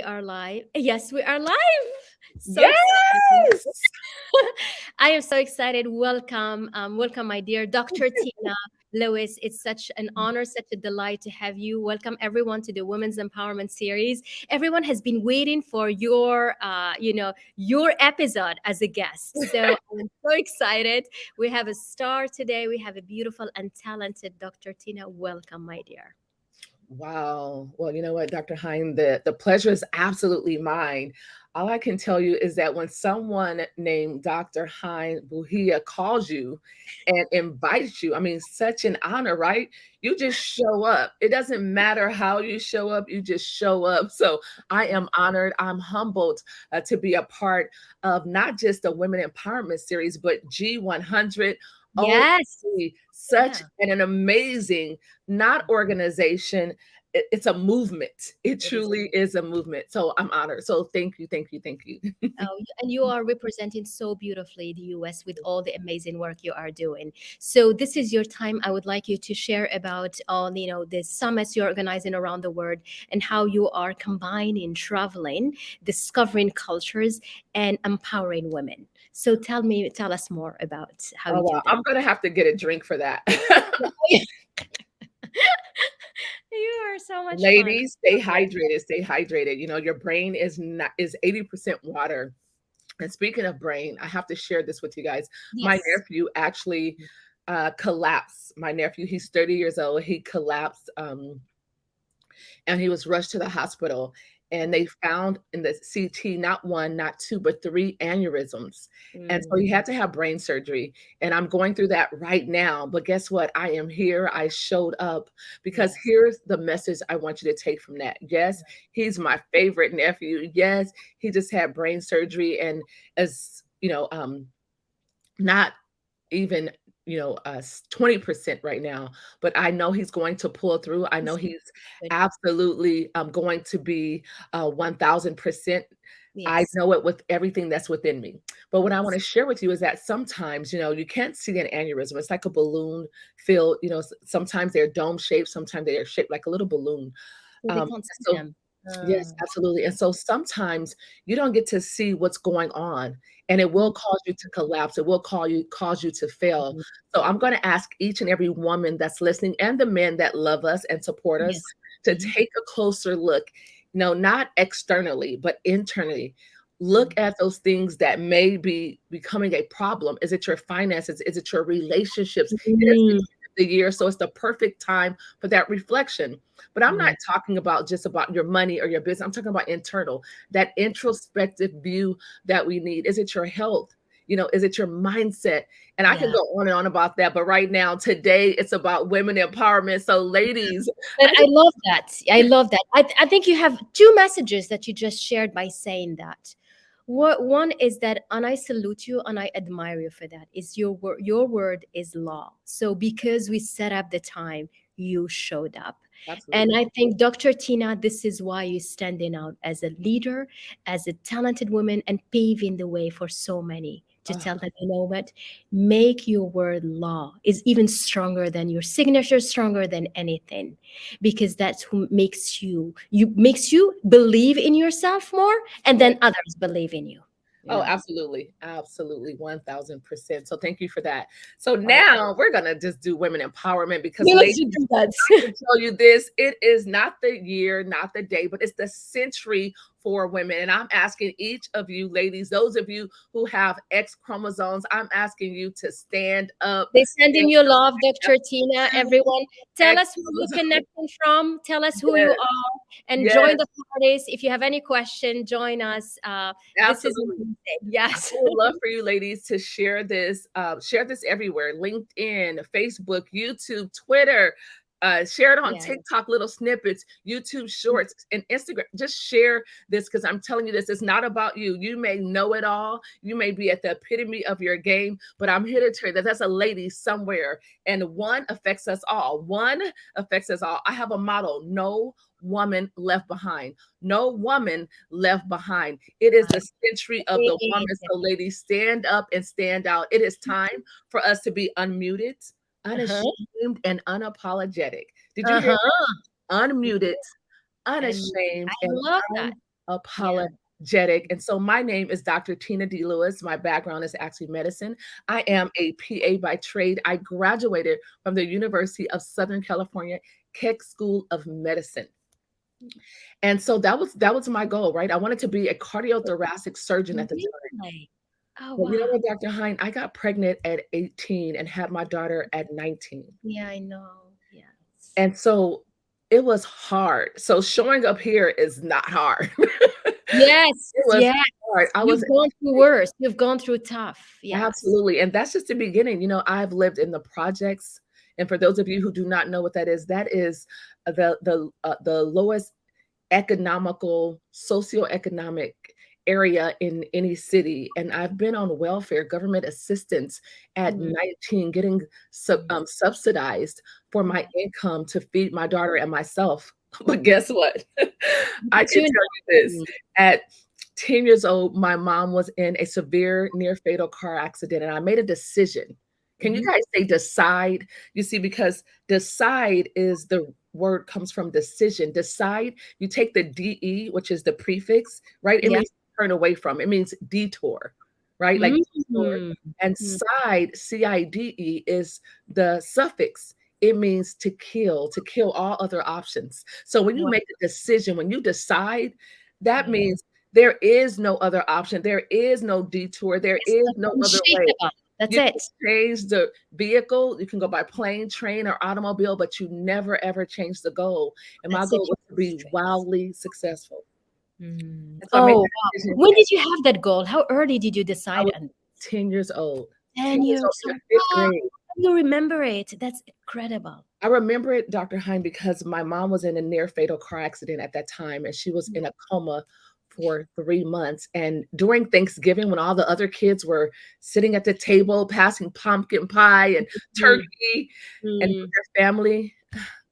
are live. Yes, we are live. So excited. Yes. I am so excited. Welcome. Welcome, my dear Dr. Tina Lewis. It's such an honor, such a delight to have you. Welcome everyone to the Women's Empowerment Series. Everyone has been waiting for your episode as a guest. So I'm so excited. We have a star today. We have a beautiful and talented Dr. Tina. Welcome, my dear. Wow. Well, you know what, Dr. Hynd, the pleasure is absolutely mine. All I can tell you is that when someone named Dr. Hynd Buhia calls you and invites you, I mean, such an honor, right? You just show up. It doesn't matter how you show up, you just show up. So I am honored. I'm humbled to be a part of not just the Women Empowerment Series, but G100. Oh, Yes. such Yeah. an amazing, not organization. It's a movement. It It is. truly is a movement. So I'm honored. So thank you, thank you, thank you. And you are representing so beautifully the US with all the amazing work you are doing. So this is your time. I would like you to share about all the summits you're organizing around the world and how you are combining traveling, discovering cultures, and empowering women. So tell us more about how Oh you do wow, that. I'm gonna have to get a drink for that. You are so much fun. Ladies, stay Love it. hydrated. Stay hydrated. You know, your brain is 80% water. And speaking of brain, I have to share this with you guys. My Yes. nephew actually collapsed. My nephew, he's 30 years old. He collapsed and he was rushed to the hospital. And they found in the CT not one, not two, but three aneurysms. And so he Mm, had to have brain surgery. And I'm going through that right now. But guess what? I am here. I showed up because yes. here's the message I want you to take from that. Yes, he's my favorite nephew. Yes, he just had brain surgery. And as not even 20% right now, but I know he's going to pull through. I know he's Good. absolutely going to be 1000%. I Yes. know it with everything that's within me. But what I want Yes. to share with you is that sometimes, you can't see an aneurysm. It's like a balloon filled, sometimes they're dome shaped, sometimes they are shaped like a little balloon. So they Um, can't see so them. Yes, absolutely. And so sometimes you don't get to see what's going on, and it will cause you to collapse. It will cause you to fail. Mhm. So I'm going to ask each and every woman that's listening and the men that love us and support us Yes. to Mhm. take a closer look, not externally, but internally. Look Mhm. at those things that may be becoming a problem. Is it your finances? Is it your relationships? It is the Mm. end of the year, so it's the perfect time for that reflection. But I'm not Yeah. talking about just about your money or your business. I'm talking about internal, that introspective view that we need. Is it your health? Is it your mindset? And I can Yeah. go on and on about that. But right now, today, it's about women empowerment. So, ladies, But I I just, love that. I love that. I think you have two messages that you just shared by saying that. One is that, and I salute you and I admire you for that. Is your word? Your word is law. So because we set up the time, you showed up. And absolutely. I think, Dr. Tina, this is why you're standing out as a leader, as a talented woman, and paving the way for so many to Oh, tell them, you know what, make your word law is even stronger than your signature, stronger than anything, because that's who makes you believe in yourself more, and yeah. then others believe in you you Oh, know absolutely. Absolutely. 1000%. So thank you for that. So Oh, now we're going to just do women empowerment because, yeah, let's ladies, do that. I can tell you this, it is not the year, not the day, but it's the century for women. And I'm asking each of you, ladies, those of you who have X chromosomes, I'm asking you to stand up. They sending Stand you love, up Dr. Tina. to Everyone, tell X us where you're chromosomes. connecting from. Tell us who you Yes, are, and join yes, the parties. If you have any question, join us. This is absolutely. amazing. I Yes. would love for you ladies to share this everywhere. LinkedIn, Facebook, YouTube, Twitter. Share it on Yeah. TikTok, little snippets, YouTube Shorts, and Instagram. Just share this because I'm telling you this. It's not about you. You may know it all. You may be at the epitome of your game, but I'm here to tell you that there's a lady somewhere, and one affects us all. One affects us all. I have a motto: no woman left behind. No woman left behind. It is the century of the woman. So, ladies, stand up and stand out. It is time for us to be unmuted, Uh-huh. unashamed, and unapologetic. Did you hear Uh-huh. that? Unmuted, And I unashamed, and love that. Yeah. apologetic. And so my name is Dr. Tina D. Lewis. My background is actually medicine. I am a PA by trade. I graduated from the University of Southern California Keck School of Medicine. And so that was my goal, right? I wanted to be a cardiothoracic surgeon at the time. Really? Oh, But you know wow. what, Dr. Hynd, I got pregnant at 18 and had my daughter at 19. Yeah, I know. Yes. And so it was hard. So showing up here is not hard. Yes, It was yes. hard. I was You've gone through worse. You've gone through tough. Yes. absolutely. And that's just the beginning. I've lived in the projects. And for those of you who do not know what that is the lowest economical, socioeconomic area in any city. And I've been on welfare, government assistance at Mm, 19, getting mm, subsidized for my yeah. income to feed my daughter and myself. But guess what? Look I at can you tell you this. now. At 10 years old, my mom was in a severe near fatal car accident, and I made a decision. Can you Mhm. guys say decide? You see, because decide is the word comes from decision. Decide, you take the DE, which is the prefix, right? It Yeah. means turn away from. It means detour, right? Like detour. Mhm. And Mm. side, CIDE, is the suffix. It means to kill all other options. So when you Wow. make a decision, when you decide, that Yeah. means there is no other option. There is no detour. There It's is like no other way. unshakable. That's You it. can change the vehicle. You can go by plane, train, or automobile, but you never ever change the goal. And my That's it. goal was to be Straight. wildly successful. Mm. And so I made Oh, that wow. decision When at did you have that goal? How early did you I decide was on 10 years old. 10 10 years old years in old? the fifth Wow. grade. You remember it. That's incredible. I remember it, Dr. Hynd, because my mom was in a near fatal car accident at that time, and she was Mm, in a coma for 3 months. And during Thanksgiving, when all the other kids were sitting at the table passing pumpkin pie and mm, turkey and with mm. their family,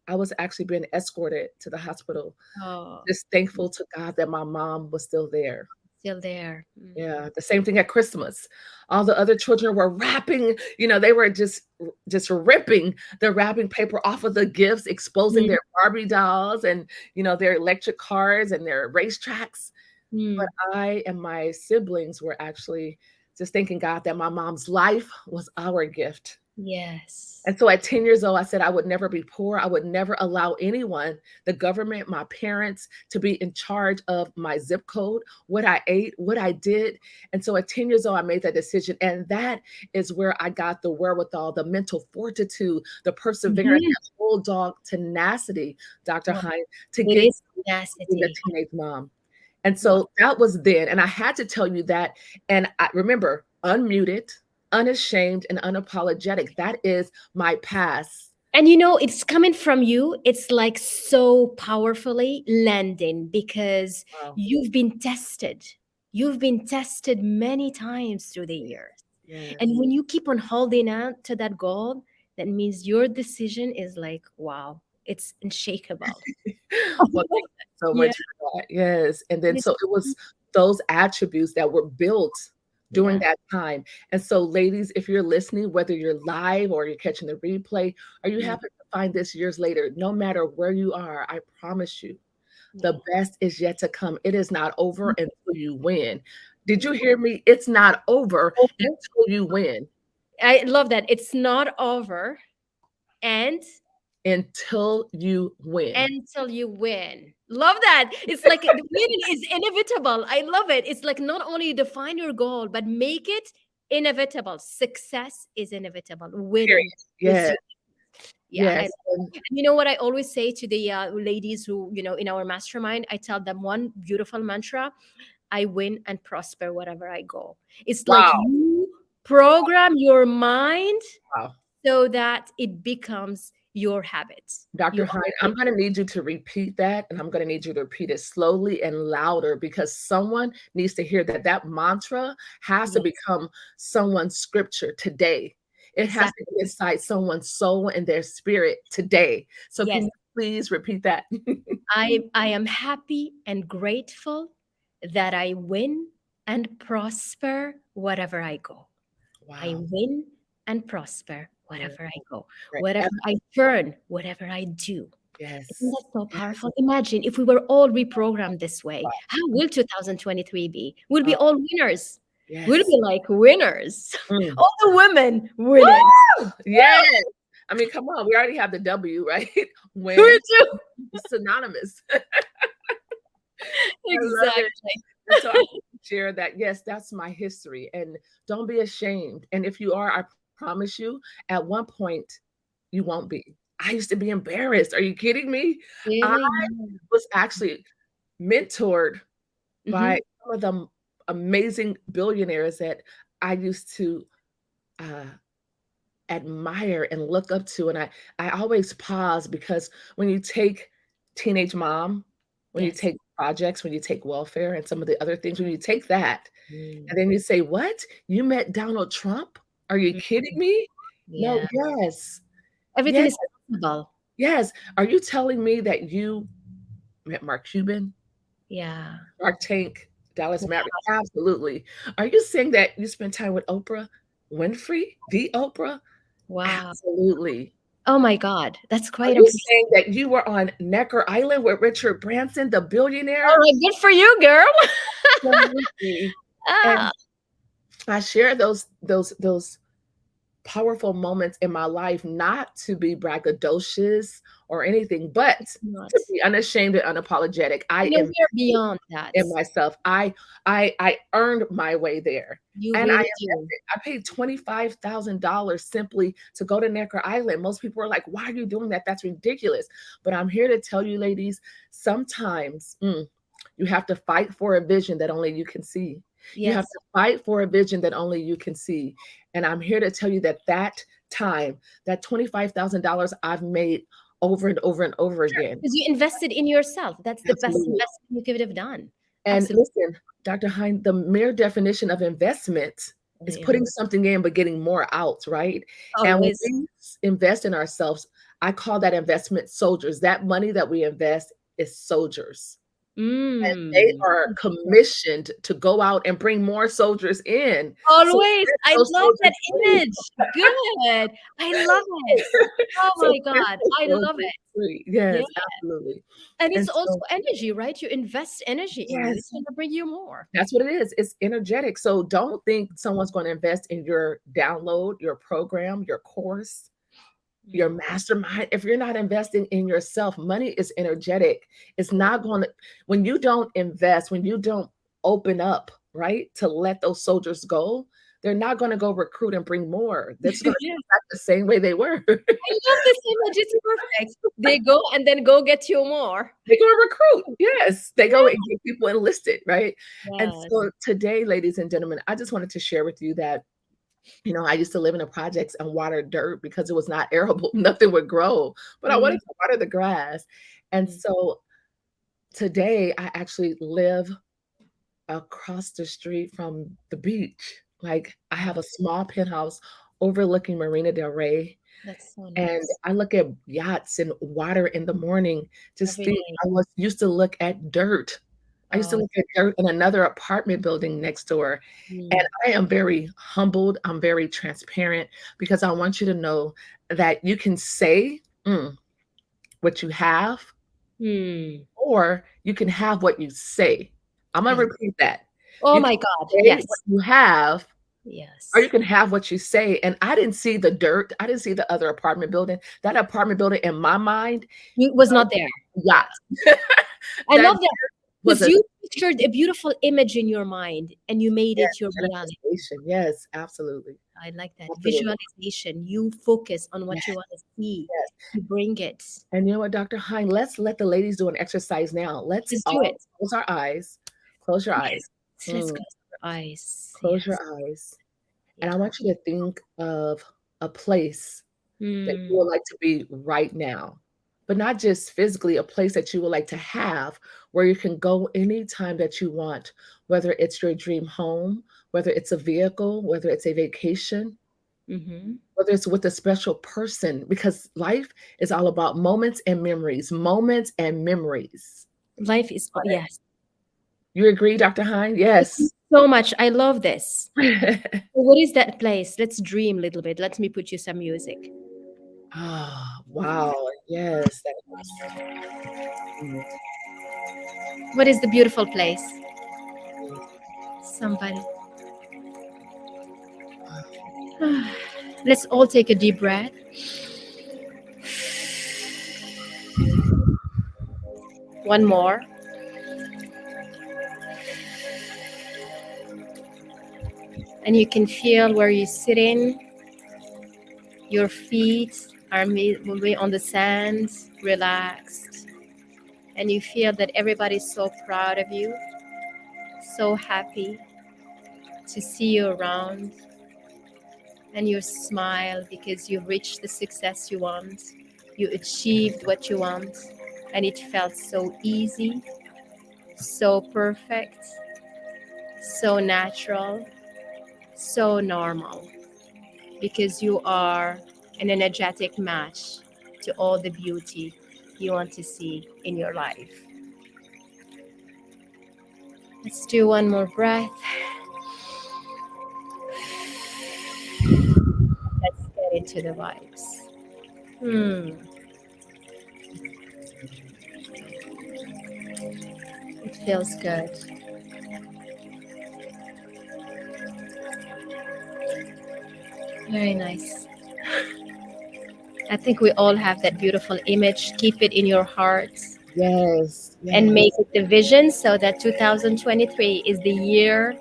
I was actually being escorted to the hospital. Oh, Just thankful to God that my mom was still there. still there. Mm. Yeah, the same thing at Christmas. All the other children were wrapping, they were just ripping the wrapping paper off of the gifts, exposing Mm, their Barbie dolls and, their electric cars and their racetracks. But mm. I and my siblings were actually just thanking God that my mom's life was our gift. Yes. And so at 10 years old, I said I would never be poor. I would never allow anyone, the government, my parents, to be in charge of my zip code, what I ate, what I did. And so at 10 years old, I made that decision. And that is where I got the wherewithal, the mental fortitude, the perseverance, Mhm. that bulldog tenacity, Dr. Wow. Hyde, to It get is being a tenacity. teenage mom. And Wow. so that was then. And I had to tell you that. And I remember, unmuted, unashamed, and unapologetic. That is my past. And it's coming from you. It's like so powerfully landing because Wow. you've been tested. You've been tested many times through the years. Yes. And when you keep on holding on to that goal, that means your decision is like, wow, it's unshakable. Well, thank you so Yeah. much for that. Yes. And then It is. so it was those attributes that were built during Yeah. that time. And so, ladies, if you're listening, whether you're live or you're catching the replay, or you Mm, happen to find this years later, no matter where you are, I promise you, the yeah. best is yet to come. It is not over Mm, until you win. Did you yeah. hear me? It's not over Okay. until you win. I love that. It's not over. And Until you win. until you win. Love that. It's like the winning is inevitable. I love it. It's like not only define your goal, but make it inevitable. Success is inevitable. Period. Winning is Yes. you. Yeah, I love Yes. it. And you know what I always say to the ladies who, in our mastermind, I tell them one beautiful mantra: I win and prosper wherever I go. It's like Wow. you program your mind Wow. so that it becomes your habit. Dr. You Hyde, are I'm going to need you to repeat that, and I'm going to need you to repeat it slowly and louder because someone needs to hear that. That mantra has to yes, become someone's scripture today. It has to exactly. be inside someone's soul and their spirit today. So can Yes, you please repeat that? I am happy and grateful that I win and prosper wherever I go. I Wow. win and prosper Yeah. wherever I go. Right. Wherever I turn, whatever I do. Isn't Yes. that so Yes. powerful? Imagine if we were all reprogrammed this way. How will 2023 be? We'll be Oh, all winners. We'll yes. be like winners. Mm. All the women winning. Yes. I mean, come on. We already have the W, right? We Win. do. Synonymous. I love it. Exactly. And so I want to share that, yes, that's my history. And don't be ashamed. And if you are, I promise you, at one point, you won't be. I used to be embarrassed. Are you kidding me? I Really? was actually mentored Mm-hmm. by some of the amazing billionaires that I used to uh, admire and look up to. And I always pause because when you take teenage mom, when you Yes. take projects, when you take welfare and some of the other things, when you take that Mm. and then you say, "What? You met Donald Trump? Are you Mm. kidding me?" No, Yeah. yes. Everything Yes, is possible. yes. Are you telling me that you met Mark Cuban, Yeah. Shark Tank, Dallas Wow. Maverick? Absolutely. Are you saying that you spent time with Oprah Winfrey, the Oprah? Wow. Absolutely. Oh my God. That's Are quite you amazing. saying that you were on Necker Island with Richard Branson, the All billionaire? right. Good for you, girl. Absolutely. Ah. And I share those powerful moments in my life, not to be braggadocious or anything, but It's not. to be unashamed and unapologetic. I You know, am we are beyond that. in myself. I earned my way there. You And I really do. invested. I paid $25,000 simply to go to Necker Island. Most people are like, "Why are you doing that? That's ridiculous." But I'm here to tell you, ladies, sometimes you have to fight for a vision that only you can see. You have Yes. to fight for a vision that only you can see. And I'm here to tell you that that time, that $25,000 I've made over and over and over again. Because you invested in yourself. That's the best Absolutely. investment you could have done. And Absolutely. listen, Dr. Hynd, the mere definition of investment is Yeah. putting something in but getting more out, right? And when Always. we invest in ourselves, I call that investment soldiers. That money that we invest is soldiers. And they Mm. are commissioned to go out and bring more soldiers in. So Always. set I those love that soldiers free. image. Good. I love it. Oh So my set God. those I love soldiers it. free. Yeah. Yes, absolutely. And And it's also so, energy, right? You invest energy in you. It's yes, going to bring you more. that's what it is. It's energetic. So don't think someone's going to invest in your download, your program, your course, your Mm. mastermind. If you're not investing in yourself, money is energetic. It's not going to, when you don't invest, when you don't open up, right, to let those soldiers go, they're not going to go recruit and bring more. That's going to Yeah. come back the same way they were. I love this image. It's perfect. They go and then go get you more. They go and recruit. Yes. They go and get people enlisted, right? And Yes. so today, ladies and gentlemen, I just wanted to share with you that, I used to live in the projects and water dirt because it was not arable. Nothing would grow, but I wanted Mm. to water the grass. And Mm. so today I actually live across the street from the beach. Like I have a small penthouse overlooking Marina Del Rey. That's so And nice. I look at yachts and water in the morning. Just Every think day. I was used to look at dirt. I used to Oh, look at dirt in another apartment building next door. And mm. I am very humbled. I'm very transparent because I want you to know that you can say what you have, Hmm. or you can have what you say. I'm I going to love repeat that. Oh You can my God. say what Yes. you have, or you Yes. can have what you say. And I didn't see the dirt. I didn't see the other apartment building. That apartment building in my mind You was not there. yacht. Yeah. I That love that was because a you pictured a beautiful image in your mind and you made yes, it your reality. manifestation. Yes, absolutely. I like that. Absolutely. Visualization. You focus on what you Yes, want to see. yes. You bring it. And you know what, Dr. Hynd, let's let the ladies do an exercise now. Let's Let's do all it. close our eyes. Close your eyes. Yes. Let's Mm, close our eyes. close your Yes. eyes. And I Yeah. want you to think of a place that you would Mm. like to be right now, but not just physically, a place that you would like to have where you can go anytime that you want, whether it's your dream home, whether it's a vehicle, whether it's a vacation, Mm-hmm. whether it's with a special person, because life is all about moments and memories, moments and memories. Life is, yes. You agree, Dr. Hynd? Thank you Yes. so much. I love this. So what is that place? Let's dream a little bit. Let me put you some music. Ah, Wow. Yes. That is. Mm, What is the beautiful place? mm, Somebody. wow. Let's all take a deep breath. One more. And you can feel where you're sitting. Your feet are moving on the sand, relaxed. And you feel that everybody's so proud of you, so happy to see you around. And you smile because you've reached the success you want. You achieved what you want. And it felt so easy, so perfect, so natural, so normal. Because you are an energetic match to all the beauty you want to see in your life. Let's do one more breath. Let's get into the vibes. It feels good. Very nice. I think we all have that beautiful image. Keep it in your heart Yes. and make Yes. it the vision so that 2023 is the year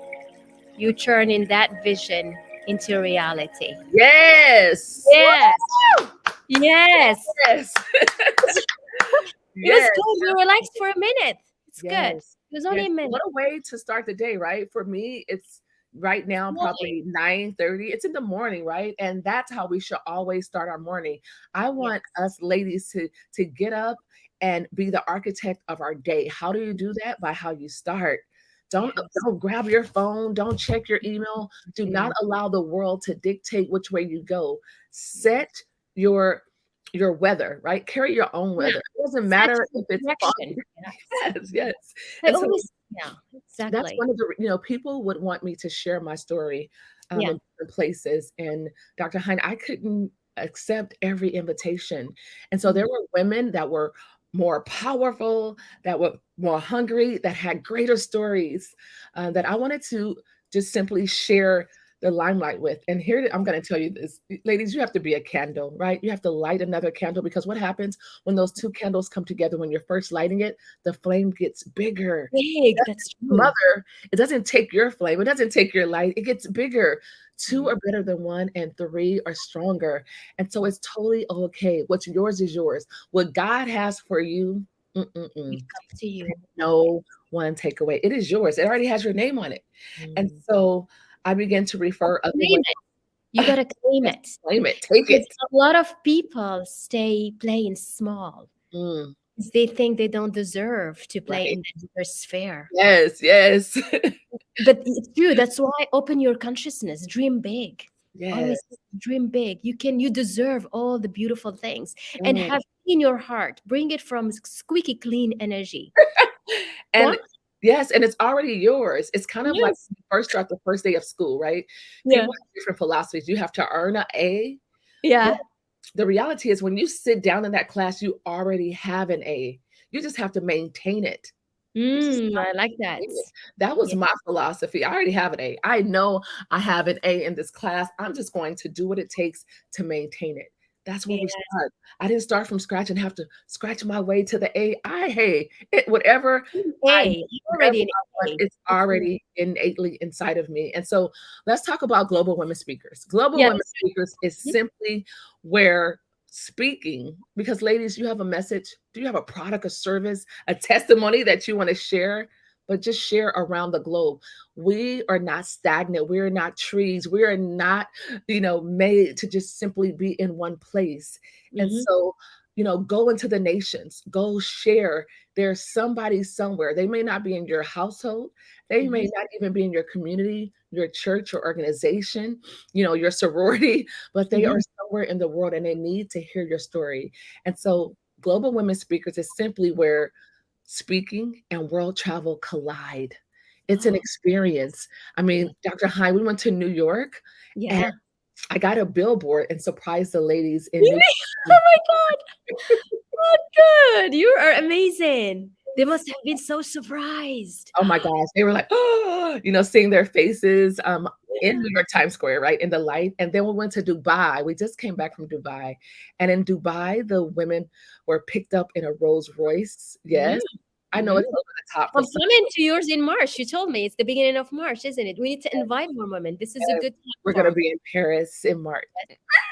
you turn in that vision into reality. Yes. Yes. Yes. Yes. It was Yes. good. We relaxed for a minute. It's good. Yes. It was only Yes. a minute. What a way to start the day, right? For me, it's right now Morning. probably 9:30. It's in the morning, right? And that's how we should always start our morning. I Yes. want us ladies to get up and be the architect of our day. How do you do that? By how you start. Don't Yes. don't grab your phone, don't check your email. Do not Mm. allow the world to dictate which way you go. Set your your weather, right? Carry your own Yeah. weather. It doesn't Set matter your if it's direction. foggy. Yes. Yes, yes. I And so always, yeah, that's exactly. one of the people would want me to share my story Yeah. in different places. And Dr. Hynd, I couldn't accept every invitation. And so Mm. there were women that were more powerful, that were more hungry, that had greater stories that I wanted to just simply share the limelight with. And here I'm going to tell you this, ladies, you have to be a candle, right? You have to light another candle because what happens when those two candles come together, when you're first lighting it, the flame gets bigger. Big. That's true. Mother, it doesn't take your flame, it doesn't take your light, it gets bigger. Two Mm. are better than one, and three are stronger. And so it's totally okay. What's yours is yours. What God has for you, It mm-mm-mm, comes to you always. no one take away. It is yours. It already has your name on it. And Mm. so I began to refer other Claim women. it. You gotta claim Yes, it. claim it, take Because it. a lot of people stay playing small. Mm, 'Cause they think they don't deserve to play right. in the deeper sphere. Yes, yes. But it's true. That's why open your consciousness, dream big. Yes. Always dream big. You deserve all the beautiful things and Mm. have in your heart. Bring it from squeaky clean energy. Yeah. And yes, and it's already yours. It's kind of like Yes. when you first start the first day of school, right? Yeah. People have different philosophies. You have to earn an A. Well, Yeah. the reality is when you sit down in that class, you already have an A. You just have to maintain it. You just have I like to that. maintain it. That was Yeah. my philosophy. I already have an A. I know I have an A in this class. I'm just going to do what it takes to maintain it. That's where we Yeah. start. I didn't start from scratch and have to scratch my way to the A. Hey, whatever I A. You're whatever already an I want, A. it's It's in- already innately inside of me. And so let's talk about global women speakers. Global Yeah. women speakers is simply where speaking, because ladies, you have a message. Do you have a product, a service, a testimony that you want to share? But just share around the globe. We are not stagnant. We are not trees. We are not, made to just simply be in one place. And Mhm. so, go into the nations, go share. There's somebody somewhere. They may not be in your household. They may Mhm. not even be in your community, your church or organization, your sorority, but they are Mhm. somewhere in the world and they need to hear your story. And so, Global Women Speakers is simply where speaking and world travel collide. It's an Oh, experience. I yeah. mean, Dr. Hynd, we went to New York and Yeah. I got a billboard and surprised the ladies in New Really? York. Oh my God. Oh, good. You are amazing. They must have been so surprised. Oh my gosh, they were like, "Oh," seeing their faces, in Yeah. New York Times Square, right, in the light, and then we went to Dubai. We just came back from Dubai, and in Dubai, the women were picked up in a Rolls Royce. Mm, Yes, I know mhm. it's over the top for I'm some. coming to yours in March. You told me it's the beginning of March, isn't it? We need to invite more women. This is a Yes, good time we're for gonna us. be in Paris in March.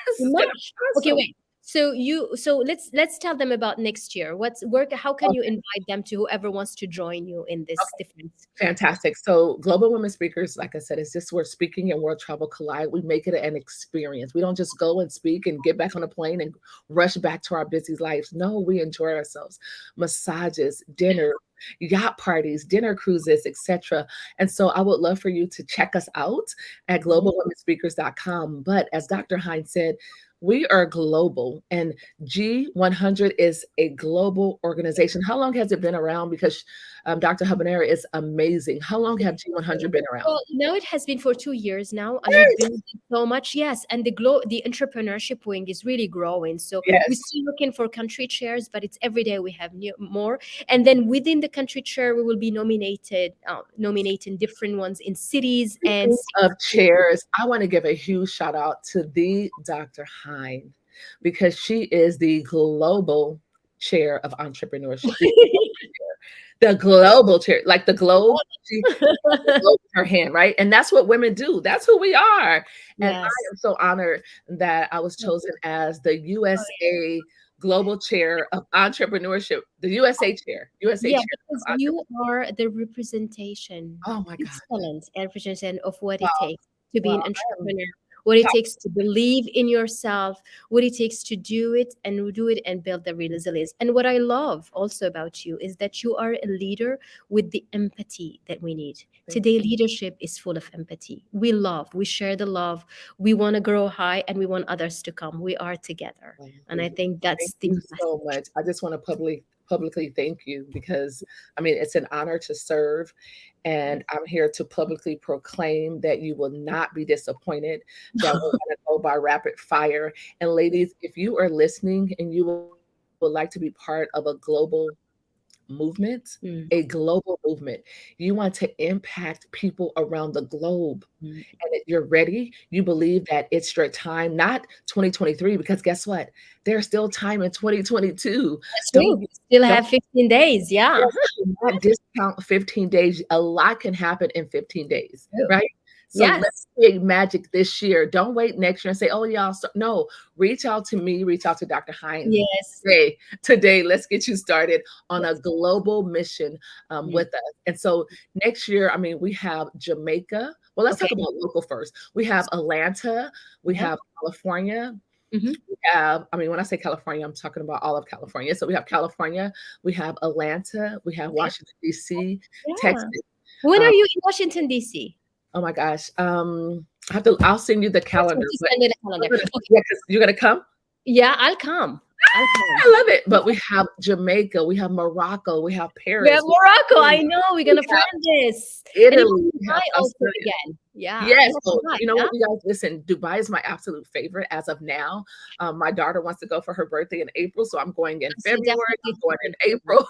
This In is gonna be March. Okay, awesome. wait. So let's tell them about next year. What's work? How can you invite them to whoever wants to join you in this different Fantastic. So, Global Women Speakers, like I said, is just where speaking and world travel collide. We make it an experience. We don't just go and speak and get back on a plane and rush back to our busy lives. No, we enjoy ourselves. Massages, dinner, yacht parties, dinner cruises, etc. And so, I would love for you to check us out at Mhm. globalwomenspeakers.com. But as Dr. Hynd said, we are global, and G100 is a global organization. How long has it been around? Because Dr. Habanera is amazing. How long have G100 been around? Well, now it has been for 2 years now, and we've Yes. been so much. Yes, and the entrepreneurship wing is really growing. So we're Yes. still looking for country chairs, but it's every day we have more. And then within the country chair, we will be nominating different ones in cities and Speaking of cities. chairs, I want to give a huge shout out to the Dr. Hynd because she is the global chair of entrepreneurship. The global chair, like the globe, she has the globe in her hand, right? And that's what women do. That's who we are. And I Yes. am so honored that I was chosen as the Oh, USA Global Chair of Entrepreneurship, the USA yeah, Chair because of Entrepreneurship. you are the representation, Oh my God. excellent representation of what it Wow. takes to be Wow. an I am entrepreneur, what it proud. takes to believe in yourself, what it takes to do it and build the resilience. And what I love also about you is that you are a leader with the empathy that we need. Thank Today, leadership is full of empathy. We share the love, we want to grow high, and we want others to come. We are together. And I you. think Thank that's the you so message. much. I just want to publicly thank you because I mean it's an honor to serve, and I'm here to publicly proclaim that you will not be disappointed, that we're going to go by rapid fire. And ladies, if you are listening and you would like to be part of a global movement, a Mm, global movement, you want to impact people around the globe, mm. and that you're ready, you believe that it's your time, not 2023, because guess what? There's still time in 2022. That's Don't true. Still don't have 15 days. Yeah. yes, do not discount 15 days. A lot can happen in 15 days, True. right? So let's Yes. create magic this year. Don't wait next year and say, "Oh, y'all." No, reach out to me. Reach out to Dr. Hines. Yes. Today, let's get you started on a Yes. global mission Mm. with us. And so next year, I mean, we have Jamaica. Well, let's Okay. talk about local first. We have Atlanta. We Yeah. have California. Hmm. We have, I mean, when I say California, I'm talking about all of California. So we have California, we have Atlanta, we have Okay. Washington, D.C., Texas. Yeah. When are Um, you in Washington, D.C.? oh my gosh. I'll send you the That's what calendar, you but send me the calendar. Okay. yeah, because you're gonna come. Yeah, I'll come. I'll come. I love it. But we have Jamaica, we have Morocco, we have We have Paris, Morocco. we I know we're gonna have plan this. And it's Italy, we have Dubai also Australia. again. Yeah. Yes. You have Oh, Dubai, you know yeah? what, you guys? Listen, Dubai is my absolute favorite as of now. My daughter wants to go for her birthday in April, so I'm going in So February. definitely I'm going take in you. April.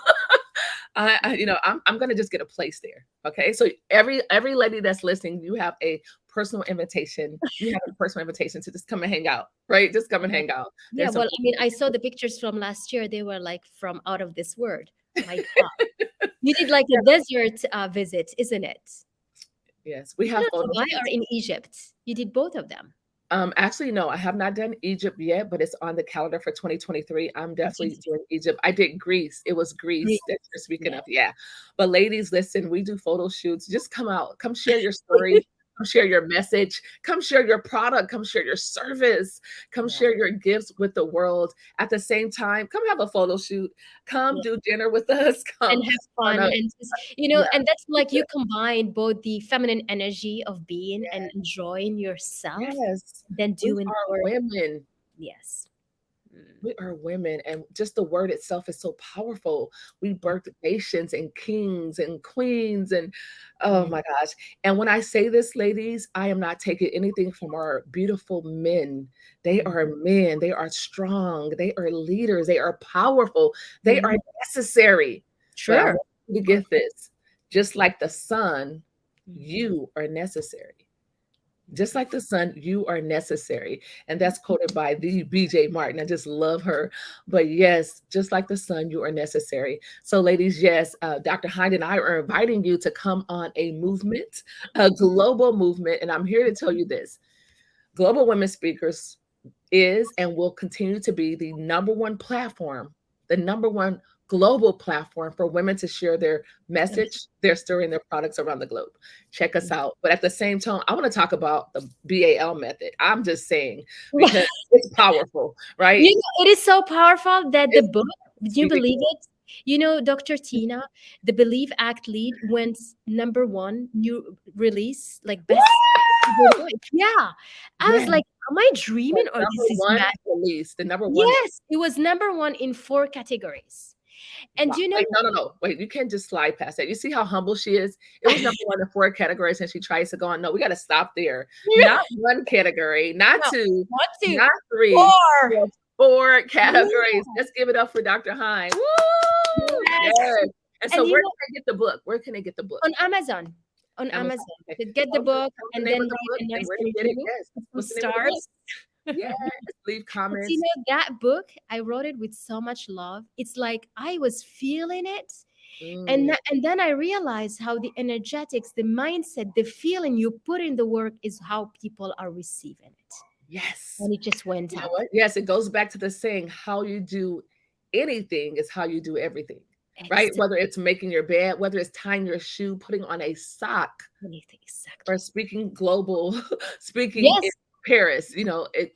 I'm gonna just get a place there. Okay. So every lady that's listening, you have a personal invitation. You have a personal invitation to just come and hang out, right? Just come and hang out. Yeah, There's some well, I mean, I saw the pictures from last year. They were like from out of this world. My God. You did like a desert visit, isn't it? yes, we Either have photo Dubai or shoots. in Egypt. You did both of them. Actually, no, I have not done Egypt yet, but it's on the calendar for 2023. I'm definitely Egypt. doing Egypt. I did Greece. It was Greece that you're speaking Yeah. of. Yeah. But ladies, listen, we do photo shoots. Just come out, come share your story, come share your message, come share your product, come share your service, come Yeah. share your gifts with the world. At the same time, come have a photo shoot, come Yeah. do dinner with us, And come have on fun a and just, yeah, and that's like you combine both the feminine energy of being and yeah, enjoying yourself, yes. then We doing are work. women. Yes. We are women, and just the word itself is so powerful. We birthed nations and kings and queens, and oh Mm, my gosh. And when I say this, ladies, I am not taking anything from our beautiful men. They mm. are men, they are strong, they are leaders, they are powerful, they are Mhm. necessary. But I Sure. want you to Of get this, just like the sun, course. you are necessary. Just like the sun, you are necessary. And that's quoted by the BJ Martin. I just love her. But yes, just like the sun, you are necessary. So, ladies, yes, Dr. Hynd and I are inviting you to come on a movement, a global movement. And I'm here to tell you this: Global Women Speakers is and will continue to be the number one platform, the number one global platform for women to share their message, their story, and their products around the globe. Check us out. But at the same time, I want to talk about the BAL method. I'm just saying, because it's powerful, right? You know, it is so powerful that the It's book, do you believe ridiculous. it? You know, Dr. Tina, the Believe Act lead went number one new release, like best Woo! overnight. Yeah. I was Yeah, like, am I the dreaming or number this is one mad? release, the number one. Yes, it was number one in four categories. And Wow. you know, Wait, no, no, no. Wait, you can't just slide past that. You see how humble she is? It was number one in four categories, and she tries to go on. No, we got to stop there. Not one category, not no, two, one, two, not three, four. but four Yeah. categories. Let's give it up for Dr. Hynd. Woo! Yes. Yes. And so, And you where know, can I get the book? Where can I get the book? on Amazon. On Amazon. Amazon. Okay. So get the book Tell us the and name then of the write book a and nice where to get it. review, Yes. put some What's the name of the book? stars. Yes. Leave But you comments. know, that book, I wrote it with so much love. It's like I was feeling it. Mm, And then I realized how the energetics, the mindset, the feeling you put in the work is how people are receiving it. yes. And it just went You know up. what? Yes, it goes back to the saying, how you do anything is how you do everything, right? Exactly. Whether it's making your bed, whether it's tying your shoe, putting on a sock, or Exactly. speaking global, speaking in Yes. Paris,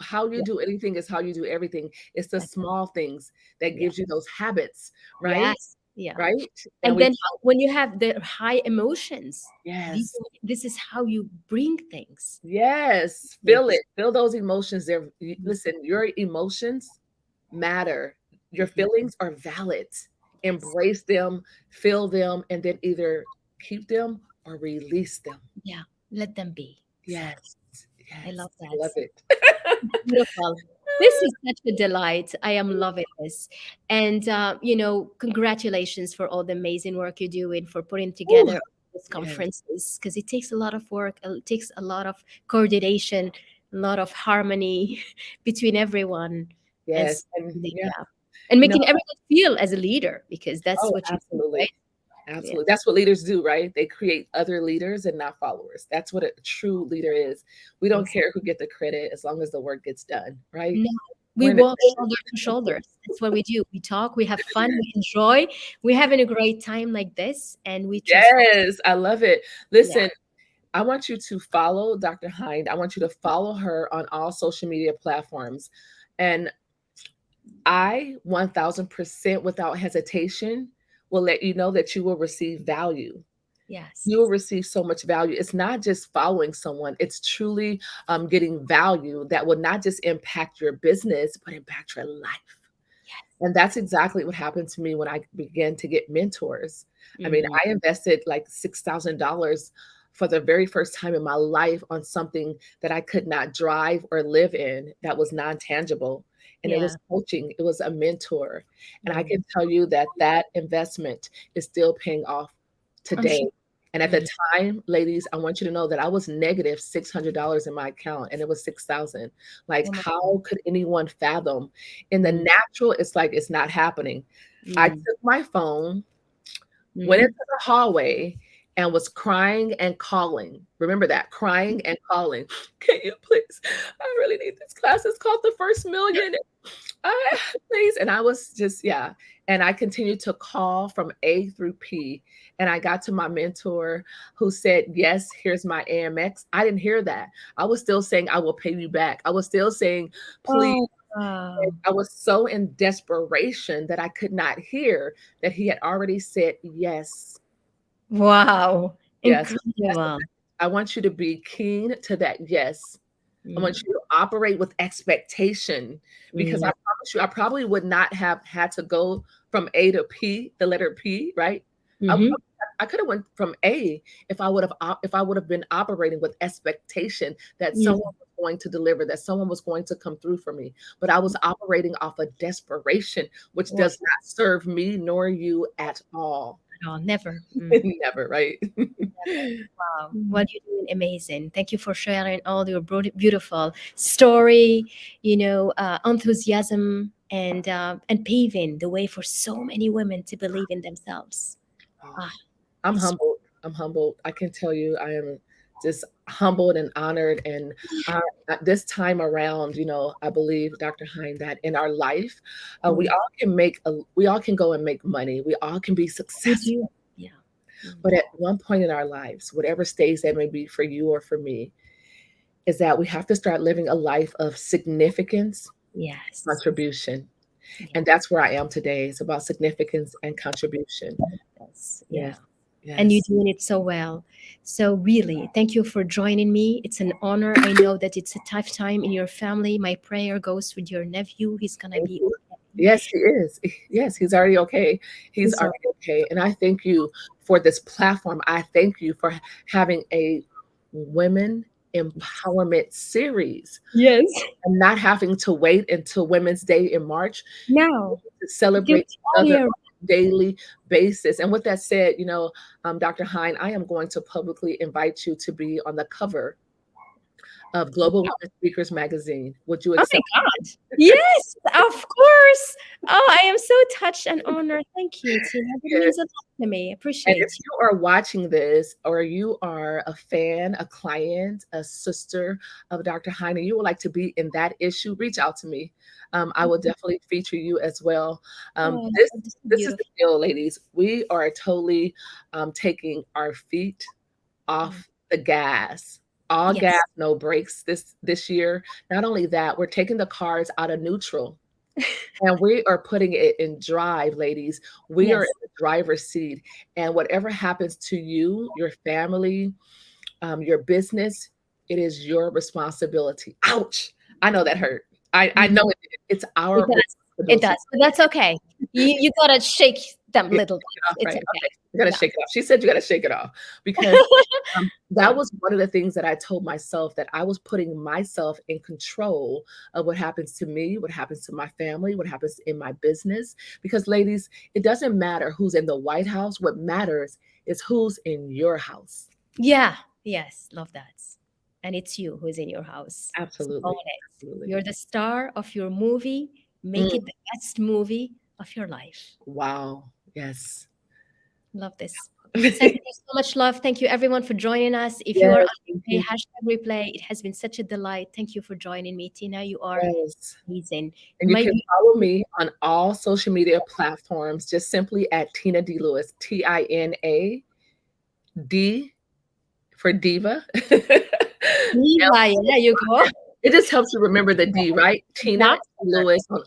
how you do anything is how you do everything. It's the Yeah. small things that Yeah. gives you those habits, right? Yes. Yeah. Right? And And we then when you have the high emotions, these, yes. this is how you bring things. Yes, feel Yes. it. Feel those emotions. Mhm. Listen, your emotions matter. Your Mhm. feelings are valid. Yes. Embrace them, feel them, and then either keep them or release them. Yeah. Let them be. Exactly. Yes. I Yes. love I that. love it. Beautiful. This is such a delight. I am loving this. And, you know, congratulations for all the amazing work you're doing for putting Ooh, together these yes. conferences, because it takes a lot of work, it takes a lot of coordination, a lot of harmony between everyone. Yes. As And yeah, yeah. And you know, making everyone feel as a leader, because that's oh, what you do, absolutely. right? Yeah. Absolutely. That's what leaders do, right? They create other leaders and not followers. That's what a true leader is. We don't Exactly. care who get the credit as long as the work gets done, right? No, we When walk shoulder to shoulders. That's what we do. We talk, we have fun, we enjoy. We're having a great time like this, and we transform. yes, I love it. Yeah. Listen, I want you to follow Dr. Hynd. I want you to follow her on all social media platforms. And I 1000% without hesitation will let you know that you will receive value. Yes. You will receive so much value. It's not just following someone, it's truly getting value that will not just impact your business, but impact your life. And that's exactly what happened to me when I began to get mentors. I mean, Hmm. I invested like $6,000 for the very first time in my life on something that I could not drive or live in that was non tangible. And it was Yeah. coaching, it was a mentor. And I Mm. can tell you that that investment is still paying off I'm today. sure. And at the Mhm. time, ladies, I want you to know that I was negative $600 in my account and it was 6,000. Like, Oh my God. how could anyone fathom? In the Mm. natural, it's like it's not happening. I Mm. took my phone, went into Mhm. the hallway, and was crying and calling. Remember that, crying and calling. Can you please? I really need this class. It's called The First Million. Please. And I was just, yeah. And I continued to call from A through P. And I got to my mentor who said, yes, here's my AMX. I didn't hear that. I was still saying, I will pay you back. I was still saying, please. Oh, wow. I was so in desperation that I could not hear that he had already said yes. Wow. Yes. That's the Incredible. message. I want you to be keen to that yes. I want Mm. you to operate with expectation, because I Mm, promise you, I probably would not have had to go from A to P, the letter P, right? I, mm-hmm. I could have went from A if if I would have been operating with expectation that Yeah. someone was going to deliver, that someone was going to come through for me. But I was operating off of desperation, which Wow. does not serve me nor you at all. No, never. Mm. Never, right? Wow, what you're doing amazing. Thank you for sharing all your beautiful story, enthusiasm, and paving the way for so many women to believe in themselves. Ah, I'm it's humbled. I'm humbled. I can tell you, I am just humbled and honored. And uh, this time around, I believe, Dr. Hynd, that in our life, we mm, all can we all can go and make money. We all can be we successful. do. Yeah. Mm. But at one point in our lives, whatever stage that may be for you or for me, is that we have to start living a life of significance, Yes. contribution. Yeah. And that's where I am today. It's about significance and contribution. Yes. Yeah. Yes. And you're Yes. doing it so well. So really, thank you for joining me. It's an honor. I know that it's a tough time in your family. My prayer goes with your nephew. He's gonna Thank be you. okay. Yes, he is. Yes, he's already okay. He's He's all already okay. And I thank you for this platform. I thank you for having a women yes. empowerment series Yes. and not having to wait until Women's Day in March No. to Do celebrate it each all other year. on a daily basis. And with that said, Dr. Hynd, I am going to publicly invite you to be on the cover of Global Women Speakers Magazine. Would you Oh my accept? God. Yes, of course. Oh, I am so touched and honored. Thank you, Tina. That Yes. means a lot to me. And if Appreciate you. you are watching this, or you are a fan, a client, a sister of Dr. Hynd, and you would like to be in that issue, reach out to me. I will definitely feature you as well. Oh, This this is this is the beautiful. deal, ladies. We are totally taking our feet off Mm. the gas. All gas, Yes. no brakes this year. Not only that, we're taking the cars out of neutral. And we are putting it in drive, ladies. We are in Yes. the driver's seat. And whatever happens to you, your family, your business, it is your responsibility. Ouch. I know that hurt. I Mhm. know it. It's It our does. It responsibility. does. But that's okay. You gotta shake them Yeah, little shake it bits. off, It's right? okay. Okay. You gotta Yeah. shake it off. She said you gotta shake it off because that Yeah. was one of the things that I told myself, that I was putting myself in control of what happens to me, what happens to my family, what happens in my business. Because, ladies, it doesn't matter who's in the White House. What matters is who's in your house. Yeah. Yes. Love that. And it's you who's in your house. So own Absolutely. it. Absolutely. You're the star of your movie. Make Mm, it the best movie of your life. wow. Yes. Love this. Sending you so much love. Thank you, everyone, for joining us. If you are Yes. on Thank replay, you. hashtag replay, it has been such a delight. Thank you for joining me, Tina. You are Yes. amazing. And you can Maybe follow me on all social media platforms, just simply at Tina D. Lewis, TINAD for diva. Diva, yeah, you go. It just helps you remember the D, right? Tina Doctor. Lewis on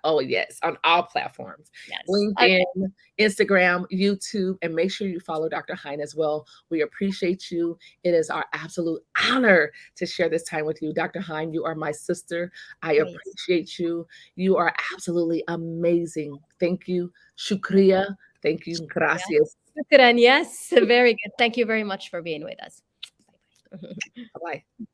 oh yes, on all platforms. Yes. LinkedIn, Instagram, YouTube, and make sure you follow Dr. Hynd as well. We appreciate you. It is our absolute honor to share this time with you. Dr. Hynd, you are my sister. I Oh, yes. appreciate you. You are absolutely amazing. Thank you. Shukriya. Thank you. Yeah. Gracias. Shukran. Yes. Very good. Thank you very much for being with us. Bye bye. Bye.